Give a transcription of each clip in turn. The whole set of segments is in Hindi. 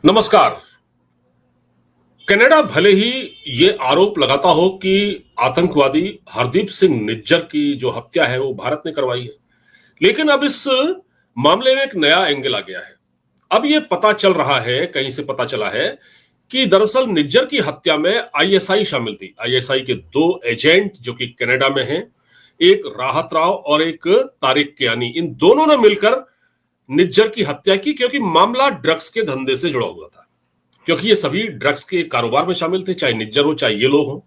नमस्कार। कनाडा भले ही ये आरोप लगाता हो कि आतंकवादी हरदीप सिंह निज्जर की जो हत्या है वो भारत ने करवाई है, लेकिन अब इस मामले में एक नया एंगल आ गया है। अब ये पता चल रहा है, कहीं से पता चला है कि दरअसल निज्जर की हत्या में आईएसआई शामिल थी। आईएसआई के दो एजेंट जो कि कनाडा में हैं, एक राहत राव और एक तारिक कियानी, इन दोनों ने मिलकर निज्जर की हत्या की, क्योंकि मामला ड्रग्स के धंधे से जुड़ा हुआ था। क्योंकि ये सभी ड्रग्स के कारोबार में शामिल थे, चाहे निज्जर हो चाहे ये लोग हों।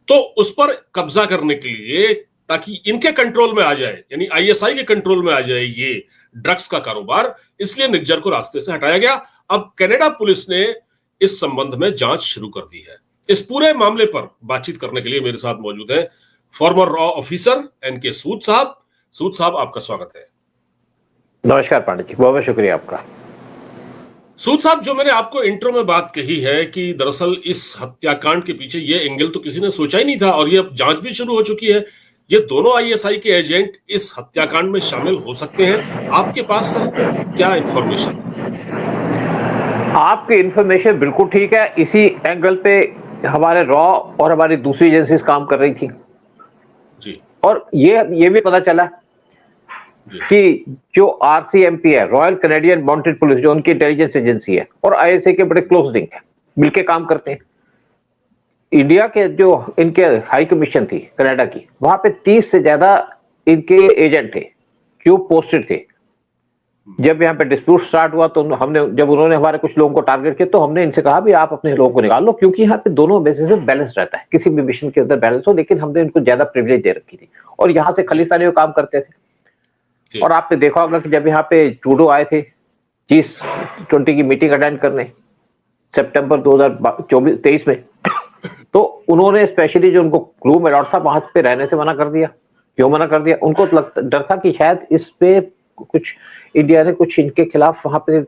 तो उस पर कब्जा करने के लिए, ताकि इनके कंट्रोल में आ जाए, यानी आईएसआई के कंट्रोल में आ जाए ये ड्रग्स का कारोबार, इसलिए निज्जर को रास्ते से हटाया गया। अब कनाडा पुलिस ने इस संबंध में जांच शुरू कर दी है। इस पूरे मामले पर बातचीत करने के लिए मेरे साथ मौजूद है फॉर्मर रॉ ऑफिसर एनके सूद साहब। सूद साहब, आपका स्वागत है। नमस्कार पांडे जी, बहुत बहुत शुक्रिया आपका। सूद साहब, जो मैंने आपको इंट्रो में बात कही है कि दरअसल इस हत्याकांड के पीछे ये एंगल तो किसी ने सोचा ही नहीं था, और ये अब जांच भी शुरू हो चुकी है। ये दोनों आईएसआई के एजेंट इस हत्याकांड में शामिल हो सकते हैं। आपके पास सर क्या इंफॉर्मेशन? आपकी इंफॉर्मेशन बिल्कुल ठीक है। इसी एंगल पे हमारे रॉ और हमारी दूसरी एजेंसीज काम कर रही थी जी। और ये भी पता चला कि जो आरसीएमपी है, रॉयल कैनेडियन माउंटेड पुलिस, जो उनकी इंटेलिजेंस एजेंसी है, और आईएसए के बड़े क्लोज लिंक है, मिलके काम करते हैं। इंडिया के जो इनके हाई कमीशन थी कनाडा की, वहां पे 30 से ज्यादा इनके एजेंट थे जो पोस्टेड थे। जब यहाँ पे डिस्प्यूट स्टार्ट हुआ तो जब उन्होंने हमारे कुछ लोगों को टारगेट किया तो हमने इनसे कहा भी आप अपने लोगों को निकाल लो, क्योंकि यहाँ पे दोनों बेसिस में बैलेंस रहता है, किसी भी मिशन के अंदर बैलेंस हो। लेकिन हमने इनको ज्यादा प्रिविलेज दे रखी थी और यहाँ से खालिस्तानी काम करते थे। और आपने देखा होगा कि जब यहाँ पे ट्रूडो आए थे G20 की मीटिंग अटेंड करने सितंबर 2023 में, तो उन्होंने स्पेशली जो उनको क्रू अलॉट था वहां पे रहने से मना कर दिया। क्यों मना कर दिया? उनको डर था कि शायद इस पे कुछ इंडिया ने कुछ इनके खिलाफ वहां पे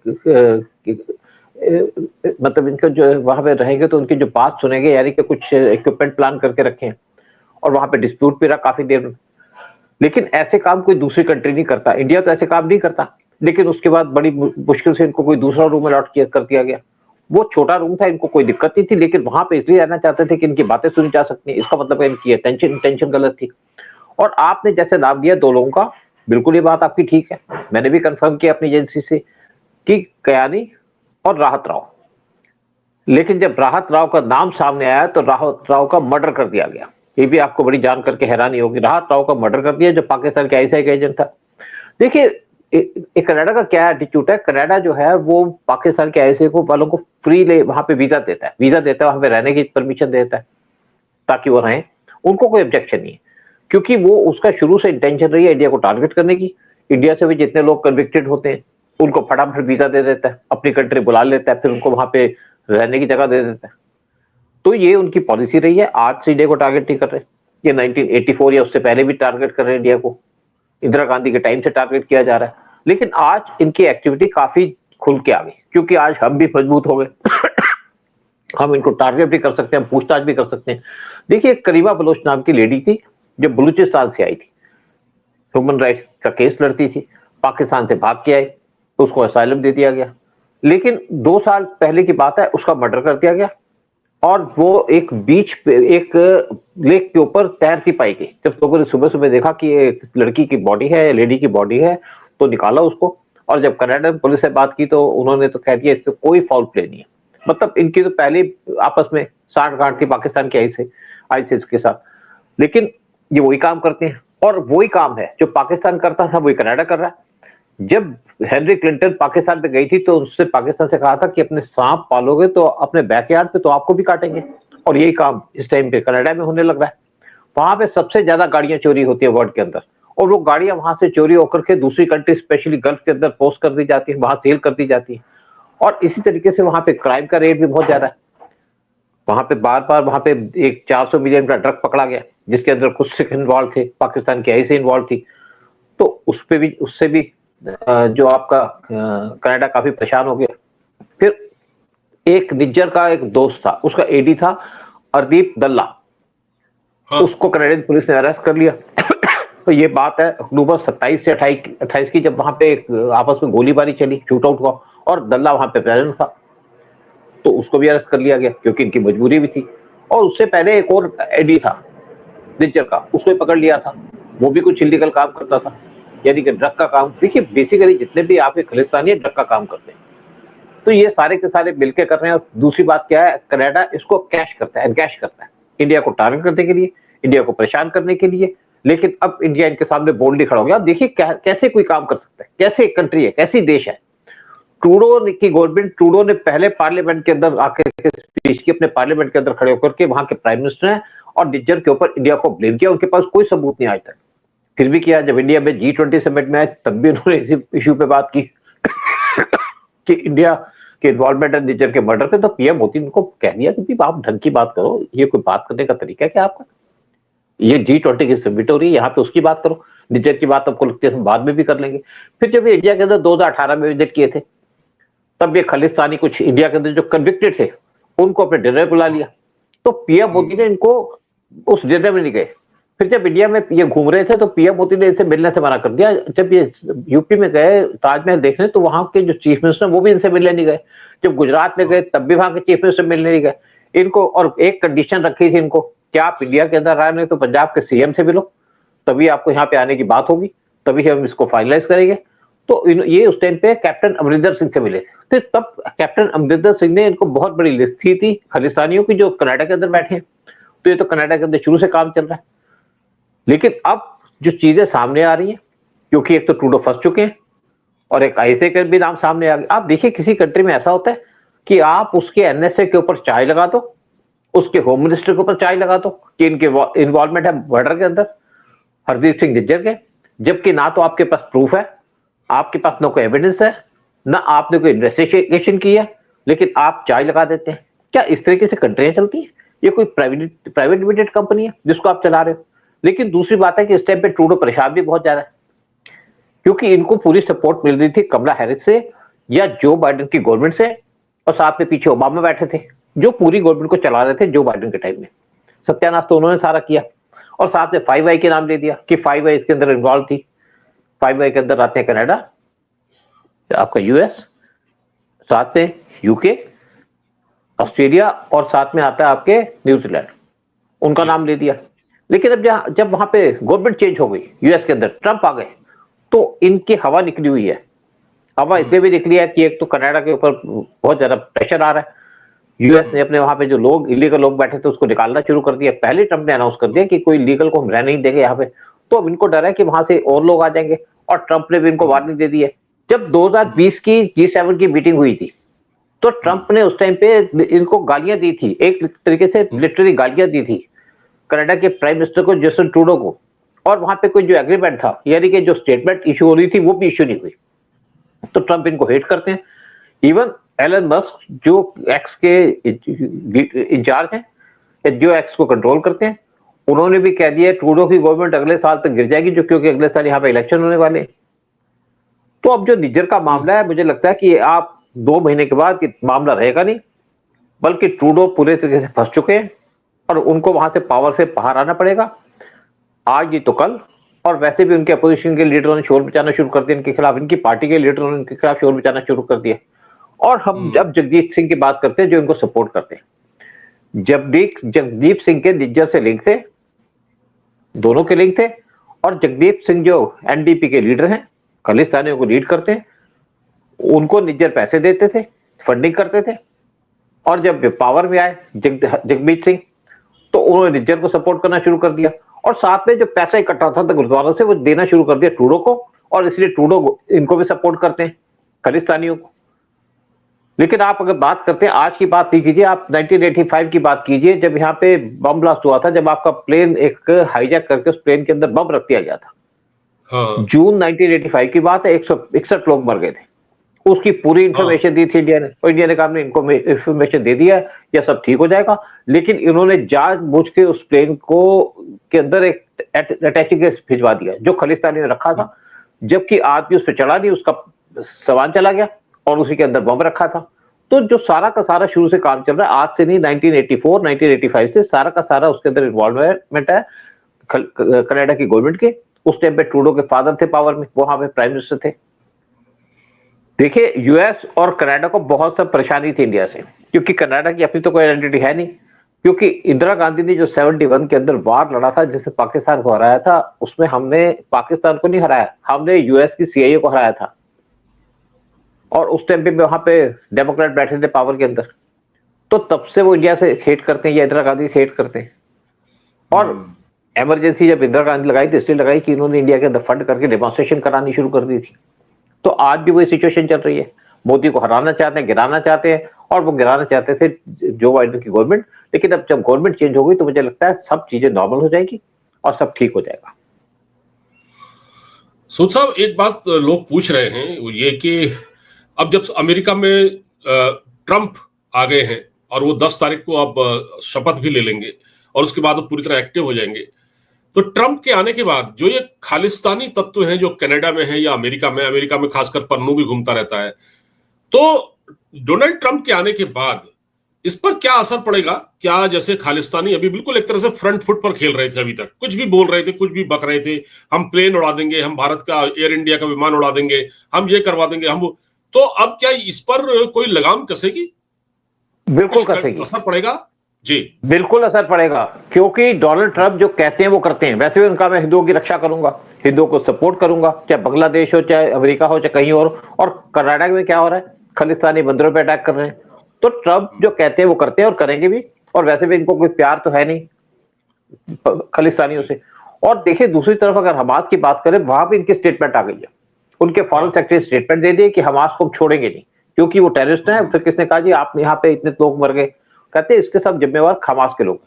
मतलब इनको जो वहां पे रहेंगे तो उनकी जो बात सुनेंगे, यानी कि कुछ इक्विपमेंट प्लान करके रखे हैं। और वहां पे डिस्प्यूट भी रहा काफी देर। लेकिन ऐसे काम कोई दूसरी कंट्री नहीं करता, इंडिया तो ऐसे काम नहीं करता। लेकिन उसके बाद बड़ी मुश्किल से इनको कोई दूसरा रूम अलॉट कर दिया गया। वो छोटा रूम था, इनको कोई दिक्कत नहीं थी, लेकिन वहां पे इसलिए रहना चाहते थे कि इनकी बातें सुनी जा सकती हैं। इसका मतलब इनकी इंटेंशन गलत थी। और आपने जैसे नाम दिया दो लोगों का, बिल्कुल ये बात आपकी ठीक है। मैंने भी कंफर्म किया अपनी एजेंसी से कि कयानी और राहत राव। लेकिन जब राहत राव का नाम सामने आया तो राहत राव का मर्डर कर दिया गया। ये भी आपको बड़ी जान करके हैरानी होगी, राहत राव का मर्डर कर दिया, जो पाकिस्तान के आईएसआई का एजेंट था। देखिए, कनाडा का क्या एटीट्यूड है, कनाडा जो है वो पाकिस्तान के आईएसआई को वालों को फ्री ले वहां पे वीजा देता है, वहां पे रहने की परमिशन देता है ताकि वो रहें। उनको कोई ऑब्जेक्शन नहीं है, क्योंकि वो उसका शुरू से इंटेंशन रही है इंडिया को टारगेट करने की। इंडिया से भी जितने लोग कन्विक्टेड होते हैं उनको फटाफट वीजा दे देता है, अपनी कंट्री बुला लेता है, फिर उनको वहां पे रहने की जगह दे देता है। तो ये उनकी पॉलिसी रही है। आज से इंडिया को टारगेट नहीं कर रहे, ये 1984 या उससे पहले भी टारगेट कर रहे हैं इंडिया को। इंदिरा गांधी के टाइम से टारगेट किया जा रहा है। लेकिन आज इनकी एक्टिविटी काफी खुल के आ गई, क्योंकि आज हम भी मजबूत हो गए। हम इनको टारगेट भी कर सकते हैं, हम पूछताछ भी कर सकते हैं। देखिए, करीबा बलोच नाम की लेडी थी जो बलूचिस्तान से आई थी, ह्यूमन राइट्स का केस लड़ती थी, पाकिस्तान से भाग के आई, तो उसको असाइलम दे दिया गया। लेकिन 2 साल पहले की बात है, उसका मर्डर कर दिया गया और वो एक बीच पे एक लेक के ऊपर तैरती पाई गई। जब लोगों ने सुबह सुबह देखा कि ये लड़की की बॉडी है, लेडी की बॉडी है, तो निकाला उसको। और जब कनाडा पुलिस से बात की तो उन्होंने तो कह दिया इस पे कोई फाउल प्ले नहीं है। मतलब इनकी तो पहले आपस में साठ-गांठ थी पाकिस्तान के आईएसआई के साथ। लेकिन ये वही काम करते हैं और वही काम है जो पाकिस्तान करता था, वही कनाडा कर रहा है। जब हेनरी क्लिंटन पाकिस्तान पे गई थी तो उससे पाकिस्तान से कहा था कि अपने सांप पालोगे तो अपने बैकयार्ड पे तो आपको भी काटेंगे। और यही काम इस टाइम पे कनाडा में होने लग रहा है। वहां पे सबसे ज्यादा गाड़ियां चोरी होती है वर्ल्ड के अंदर, और वो गाड़ियां वहां से चोरी होकर के दूसरी कंट्री स्पेशली गल्फ के अंदर पोस्ट कर दी जाती है, वहां सेल कर दी जाती है। और इसी तरीके से वहां पे क्राइम का रेट भी बहुत ज्यादा है। वहां पे बार बार वहां पे एक 400 मिलियन का ड्रग पकड़ा गया, जिसके अंदर कुछ सिख इन्वॉल्व थे, पाकिस्तान की आईएसआई इन्वॉल्व थी। तो उससे भी जो आपका कनाडा काफी परेशान हो गया। फिर एक निज्जर का एक दोस्त था, उसका एडी था हरदीप दल्ला। हाँ। उसको कनाडियन पुलिस ने अरेस्ट कर लिया। तो ये बात है अक्टूबर 27 से 28 की, जब वहां पे आपस में गोलीबारी चली, शूट आउट हुआ, और दल्ला वहां पे प्रेजेंट था। तो उसको भी अरेस्ट कर लिया गया क्योंकि इनकी मजबूरी भी थी। और उससे पहले एक और एडी था निज्जर का, उसको भी पकड़ लिया था, वो भी कुछ इलीगल काम करता था, यानी कि ड्रग का काम। देखिए बेसिकली जितने भी आपके खालिस्तानी ड्रग का काम करते हैं, तो ये सारे के सारे मिलकर कर रहे हैं। और दूसरी बात क्या है, कनाडा इसको कैश करता है, एनकैश करता है इंडिया को टारगेट करने के लिए, इंडिया को परेशान करने के लिए। लेकिन अब इंडिया इनके सामने बोल्डली खड़ा हो गया। अब देखिए कैसे कोई काम कर सकता है, कैसे कंट्री है, कैसी देश है। ट्रूडो की गवर्नमेंट, ट्रूडो ने पहले पार्लियामेंट के अंदर आकर स्पीच की, अपने पार्लियामेंट के अंदर खड़े होकर के वहां के प्राइम मिनिस्टर हैं और निज्जर के ऊपर इंडिया को ब्लेम किया। उनके पास कोई सबूत नहीं आज तक, फिर भी किया। जब इंडिया में G20 समिट में आए तब भी उन्होंने इसी इशू पे बात की कि इंडिया के इन्वॉल्वमेंट है निज्जर के मर्डर पे। तो पीएम मोदी ने उनको कह दिया कि आप ढंग की बात करो, ये कोई बात करने का तरीका है क्या आपका? ये G20 की समिट हो रही है, यहाँ पे उसकी बात करो, निज्जर की बात आपको लगती है हम बाद में भी कर लेंगे। फिर जब ये इंडिया के अंदर 2018 में विजिट किए थे, तब ये खालिस्तानी कुछ इंडिया के अंदर जो कन्विक्टेड थे उनको अपने डिनर बुला लिया। तो पीएम मोदी ने इनको उस डिनर में नहीं गए। फिर जब इंडिया में ये घूम रहे थे तो पीएम मोदी ने इनसे मिलने से मना कर दिया। जब ये यूपी में गए ताजमहल देखने, तो वहां के जो चीफ मिनिस्टर वो भी इनसे मिलने नहीं गए। जब गुजरात में गए तब भी वहां के चीफ मिनिस्टर मिलने नहीं गए इनको। और एक कंडीशन रखी थी इनको, क्या आप इंडिया के अंदर आए नहीं तो पंजाब के सीएम से मिलो, तभी आपको यहाँ पे आने की बात होगी, तभी हम इसको फाइनलाइज करेंगे। तो ये उस टाइम पे कैप्टन अमरिंदर सिंह से मिले थे। तो तब कैप्टन अमरिंदर सिंह ने इनको बहुत बड़ी लिस्ट थी खालिस्तानियों की जो कनाडा के अंदर बैठे हैं। तो ये तो कनाडा के अंदर शुरू से काम चल रहा है। लेकिन अब जो चीजें सामने आ रही हैं, क्योंकि एक तो ट्रूडो फंस चुके हैं और एक आईएसए का भी नाम सामने आ गया। आप देखिए किसी कंट्री में ऐसा होता है कि आप उसके एनएसए के ऊपर चाय लगा दो, उसके होम मिनिस्टर के ऊपर चाय लगा दो कि इनके इन्वॉल्वमेंट है मर्डर के अंदर, हरदीप सिंह निज्जर के, जबकि ना तो आपके पास प्रूफ है, आपके पास ना कोई एविडेंस है, ना आपने कोई इन्वेस्टिगेशन की है, लेकिन आप चाय लगा देते हैं। क्या इस तरीके से कंट्रियां चलती हैं? ये कोई प्राइवेट लिमिटेड कंपनी है जिसको आप चला रहे हो? लेकिन दूसरी बात है कि इस टाइम पे ट्रूडो परेशान भी बहुत ज्यादा है, क्योंकि इनको पूरी सपोर्ट मिल रही थी कमला हैरिस से या जो बाइडेन की गवर्नमेंट से, और साथ में पीछे ओबामा बैठे थे जो पूरी गवर्नमेंट को चला रहे थे जो बाइडेन के टाइम में। सत्यानाश तो उन्होंने सारा किया और साथ में 5i के नाम दे दिया कि 5i इसके अंदर इन्वॉल्व थी। 5i के अंदर आते हैं कनाडा, आपका यूएस, साथ में यूके, ऑस्ट्रेलिया और साथ में आता है आपके न्यूजीलैंड, उनका नाम ले दिया। लेकिन अब जब वहां पे गवर्नमेंट चेंज हो गई यूएस के अंदर, ट्रंप आ गए, तो इनकी हवा निकली हुई है। हवा इसलिए भी निकली है कि एक तो कनाडा के ऊपर बहुत ज्यादा प्रेशर आ रहा है। यूएस ने अपने वहां पे जो लोग इलीगल लोग बैठे थे उसको निकालना शुरू कर दिया। पहले ट्रंप ने अनाउंस कर दिया कि कोई लीगल को हम रहने नहीं देंगे यहाँ पे। तो अब इनको डर है कि वहां से और लोग आ जाएंगे, और ट्रंप ने भी इनको वार्निंग दे दी है। जब 2020 की G7 की मीटिंग हुई थी, तो ट्रंप ने उस टाइम पे इनको गालियां दी थी, एक तरीके से लिटरली गालियां दी थी कनाडा के प्राइम मिनिस्टर को, जस्टिन ट्रूडो को। और वहां पे कोई जो एग्रीमेंट था, यानी कि जो स्टेटमेंट इशू हो रही थी, वो भी इशू नहीं हुई। तो ट्रंप इनको हेट करते हैं। इवन एलन मस्क जो एक्स के इंचार्ज हैं, जो एक्स को कंट्रोल करते हैं, उन्होंने भी कह दिया ट्रूडो की गवर्नमेंट अगले साल तक गिर जाएगी, जो क्योंकि अगले साल यहाँ पे इलेक्शन होने वाले हैं। तो अब जो निज्जर का मामला है, मुझे लगता है कि आप 2 महीने के बाद मामला रहेगा नहीं, बल्कि ट्रूडो पूरे तरीके से फंस चुके हैं और उनको वहां से पावर से बाहर आना पड़ेगा, आज नहीं तो कल। और वैसे भी उनके अपोजिशन के लीडरों ने शोर मचाना शुरू कर दिया इनके खिलाफ, इनकी पार्टी के लीडरों ने इनके खिलाफ शोर मचाना शुरू कर दिया। और हम जब जगदीप सिंह की बात करते हैं जो इनको सपोर्ट करते हैं, जगदीप सिंह के निज्जर से लिंक थे, दोनों के लिंक थे। और जगदीप सिंह जो एनडीपी के लीडर हैं, खालिस्तानियों को लीड करते हैं, उनको निज्जर पैसे देते थे, फंडिंग करते थे। और जब पावर में आए जगमीत सिंह, तो उन्होंने निज्जर को सपोर्ट करना शुरू कर दिया। और साथ में जो पैसा इकट्ठा था गुरुद्वारा से, वो देना शुरू कर दिया ट्रूडो को, और इसलिए ट्रूडो इनको भी सपोर्ट करते हैं, खालिस्तानियों को। लेकिन आप अगर बात करते हैं, आज की बात नहीं कीजिए, आप 1985 की बात कीजिए, जब यहाँ पे बम ब्लास्ट हुआ था, जब आपका प्लेन एक हाईजैक करके उस प्लेन के अंदर बम रख दिया गया था। हाँ। जून 1985 की बात है, 161 लोग मर गए थे। उसकी पूरी इंफॉर्मेशन दी थी इंडिया ने, और इंडिया ने कहा हमने इनको इंफॉर्मेशन दे दिया है, या सब ठीक हो जाएगा। लेकिन इन्होंने जानबूझ के उस प्लेन को के अंदर एक अटैचिंग केस भिजवा दिया जो खालिस्तानी ने रखा था, जबकि आदमी उस पर चढ़ा नहीं, उसका सामान चला गया और उसी के अंदर बम रखा था। तो जो सारा का सारा शुरू से काम चल रहा है, आज से नहीं, 1984 1985 से सारा का सारा उसके अंदर इन्वॉल्वमेंट है कनाडा की गवर्नमेंट के। उस टाइम पे ट्रूडो के फादर थे पावर में, वहां पे प्राइम मिनिस्टर थे। देखिए यूएस और कनाडा को बहुत सब परेशानी थी इंडिया से, क्योंकि कनाडा की अपनी तो कोई आइडेंटिटी है नहीं, क्योंकि इंदिरा गांधी ने जो 71 के अंदर वार लड़ा था जिससे पाकिस्तान को हराया था, उसमें हमने पाकिस्तान को नहीं हराया, हमने यूएस की सीआईए को हराया था। और उस टाइम पे वहां पे डेमोक्रेट बैठे थे पावर के अंदर, तो तब से वो इंडिया से हेट करते हैं या इंदिरा गांधी से हेट करते हैं। और इमरजेंसी जब इंदिरा गांधी लगाई तो इसलिए लगाई कि इन्होंने इंडिया के अंदर फंड करके डेमोन्स्ट्रेशन करानी शुरू कर दी थी। तो आज भी वही सिचुएशन चल रही है, मोदी को हराना चाहते हैं, गिराना चाहते हैं, और वो गिराना चाहते थे जो बाइडेन की गवर्नमेंट। लेकिन अब जब गवर्नमेंट चेंज हो गई तो मुझे लगता है सब चीजें नॉर्मल हो जाएगी और सब ठीक हो जाएगा। सूद साहब, एक बात लोग पूछ रहे हैं वो ये कि अब जब अमेरिका में ट्रंप आ गए हैं और वो 10 तारीख को अब शपथ भी ले लेंगे और उसके बाद वो पूरी तरह एक्टिव हो जाएंगे, तो ट्रंप के आने के बाद जो ये खालिस्तानी तत्व हैं जो कनाडा में है या अमेरिका में खासकर पन्नू भी घूमता रहता है, तो डोनाल्ड ट्रंप के आने के बाद इस पर क्या असर पड़ेगा? क्या जैसे खालिस्तानी अभी बिल्कुल एक तरह से फ्रंट फुट पर खेल रहे थे, अभी तक कुछ भी बोल रहे थे, कुछ भी बक रहे थे, हम प्लेन उड़ा देंगे, हम भारत का एयर इंडिया का विमान उड़ा देंगे, हम ये करवा देंगे, हम वो, तो अब क्या इस पर कोई लगाम कसेगी? बिल्कुल कसेगी। असर पड़ेगा जी, बिल्कुल असर पड़ेगा, क्योंकि डोनाल्ड ट्रंप जो कहते हैं वो करते हैं। वैसे भी उनका मैं हिंदुओं की रक्षा करूंगा, हिंदुओं को सपोर्ट करूंगा, चाहे बांग्लादेश हो, चाहे अमेरिका हो, चाहे कहीं और कर्नाटक में क्या हो रहा है, खालिस्तानी बंदरों पे अटैक कर रहे हैं। तो ट्रंप जो कहते हैं वो करते हैं और करेंगे भी। और वैसे भी इनको कोई प्यार तो है नहीं खालिस्तानियों से। और देखिए दूसरी तरफ अगर हमास की बात करें, वहां भी इनकी स्टेटमेंट आ गई है, उनके फॉरेन सेक्रेटरी स्टेटमेंट दे दिए कि हमास को छोड़ेंगे नहीं, क्योंकि वो टेररिस्ट है। फिर किसने कहा जी आप यहाँ पे इतने लोग मर गए, कहते हैं इसके सब जिम्मेवार हमास के लोग।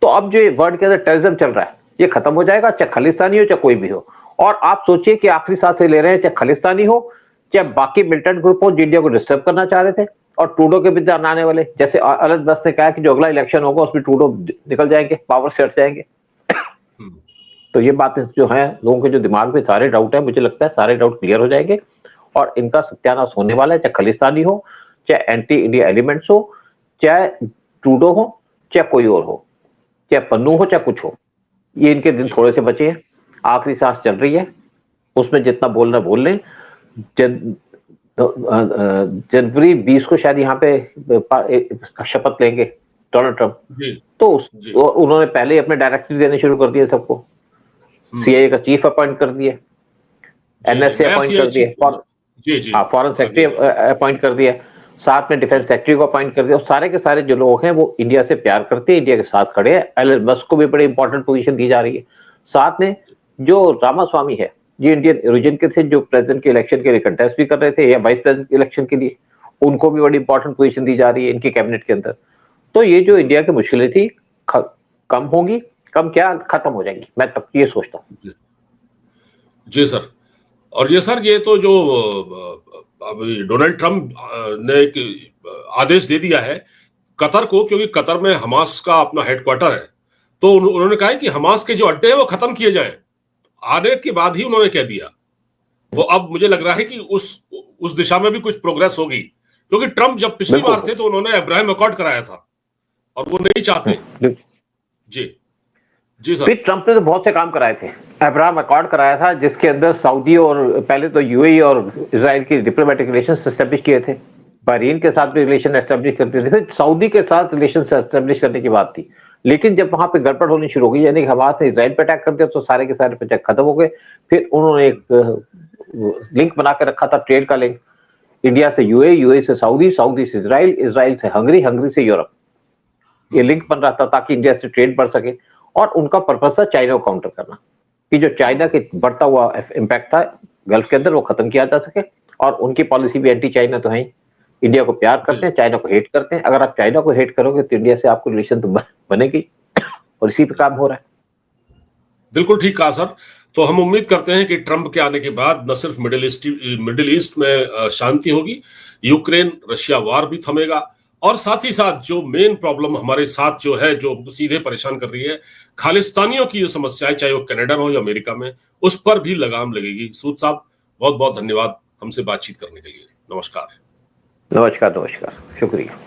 तो अब जो ये वर्ल्ड के अंदर टेररिज्म चल रहा है ये खत्म हो जाएगा, चाहे खालिस्तानी हो चाहे कोई भी हो। और आप सोचिए कि आखिरी सांस ले रहे हैं, चाहे खालिस्तानी हो चाहे बाकी मिलिटेंट ग्रुप हो जो इंडिया को डिस्टर्ब करना चाह रहे थे। और ट्रूडो के भी आने वाले, जैसे एलन मस्क ने कहा कि जो अगला इलेक्शन होगा उसमें ट्रूडो निकल जाएंगे, पावर से हट जाएंगे। तो ये बातें जो है लोगों के जो दिमाग में सारे डाउट है, मुझे लगता है सारे डाउट क्लियर हो जाएंगे और इनका सत्यानाश होने वाला है। चाहे खालिस्तानी हो, चाहे एंटी इंडिया एलिमेंट्स हो, चाहे ट्रूडो हो, चाहे कोई और हो, चाहे पन्नू हो, चाहे कुछ हो, ये इनके दिन थोड़े से बचे हैं। आखिरी सांस चल रही है, उसमें जितना बोलना बोल लें। जनवरी 20 को शायद यहाँ पे शपथ लेंगे डोनाल्ड ट्रंप, तो उन्होंने पहले ही अपने डायरेक्टिव देने शुरू कर दिए सबको। सीआईए का चीफ अपॉइंट कर दिए, एनएसए अपॉइंट कर दिए, फॉरेन सेक्रेटरी अपॉइंट कर दिया, साथ में डिफेंस सेक्रेटरी को अपॉइंट कर दिया। और सारे के सारे जो लोग हैं वो इंडिया से प्यार करते हैं, इंडिया के साथ खड़े हैं। एलन मस्क को भी बड़ी इंपॉर्टेंट पोजीशन दी जा रही है। साथ में जो रामास्वामी है, ये इंडियन ओरिजिन के थे, जो प्रेसिडेंट के इलेक्शन के लिए कंटेस्ट भी कर रहे थे या वाइस प्रेसिडेंट के इलेक्शन के लिए, उनको भी बड़ी इंपॉर्टेंट पोजीशन दी जा रही है इनके कैबिनेट के अंदर। तो ये जो इंडिया की मुश्किलें थी कम होंगी, कम क्या खत्म हो जाएंगी, मैं तब ये सोचता हूँ। जी सर। और ये सर, ये तो जो अभी डोनाल्ड ट्रंप ने एक आदेश दे दिया है कतर को, क्योंकि कतर में हमास का अपना हेडक्वार्टर है, तो उन्होंने कहा है कि हमास के जो अड्डे हैं वो खत्म किए जाएं। आने के बाद ही उन्होंने कह दिया वो। अब मुझे लग रहा है कि उस दिशा में भी कुछ प्रोग्रेस होगी, क्योंकि ट्रंप जब पिछली बार थे तो उन्होंने अब्राहम अकॉर्ड कराया था और वो नहीं चाहते। जी सर। फिर ट्रंप ने तो बहुत से काम कराए थे, अब्राहम अकॉर्ड कराया था जिसके अंदर सऊदी और पहले तो यूएई और इजराइल की डिप्लोमेटिक रिलेशंस एस्टेब्लिश किए थे, बहरीन के साथ भी रिलेशन एस्टेब्लिश करते थे, फिर सऊदी के साथ रिलेशन एस्टेब्लिश करने की बात थी। लेकिन जब वहां पे गड़बड़ होनी शुरू हो गई, यानी हमास ने इजराइल पे अटैक कर दिया, तो सारे के सारे प्रोजेक्ट खत्म हो गए। फिर उन्होंने एक लिंक बना के रखा था, ट्रेड का लिंक, इंडिया से यूएई, यूएई से सऊदी, सऊदी से इजराइल, इजराइल से हंगरी, हंगरी से यूरोप। ये लिंक बन रहा था ताकि इंडिया से ट्रेड बढ़ सके। और उनका पर्पस था चाइना को काउंटर करना, कि जो चाइना के बढ़ता हुआ इम्पैक्ट था गल्फ के अंदर वो खत्म किया जा सके। और उनकी पॉलिसी भी एंटी चाइना तो है ही, इंडिया को प्यार करते हैं, चाइना को हेट करते हैं। अगर आप चाइना को हेट करोगे तो इंडिया से आपको रिलेशन तो बनेगी, और इसी पे काम हो रहा है। बिल्कुल ठीक कहा सर। तो हम उम्मीद करते हैं कि ट्रंप के आने के बाद न सिर्फ मिडिल ईस्ट में शांति होगी, यूक्रेन रशिया वार भी थमेगा, और साथ ही साथ जो मेन प्रॉब्लम हमारे साथ जो है, जो सीधे परेशान कर रही है, खालिस्तानियों की जो समस्या है, चाहे वो कनाडा में हो या अमेरिका में, उस पर भी लगाम लगेगी। सूद साहब, बहुत बहुत धन्यवाद हमसे बातचीत करने के लिए। नमस्कार। नमस्कार, शुक्रिया।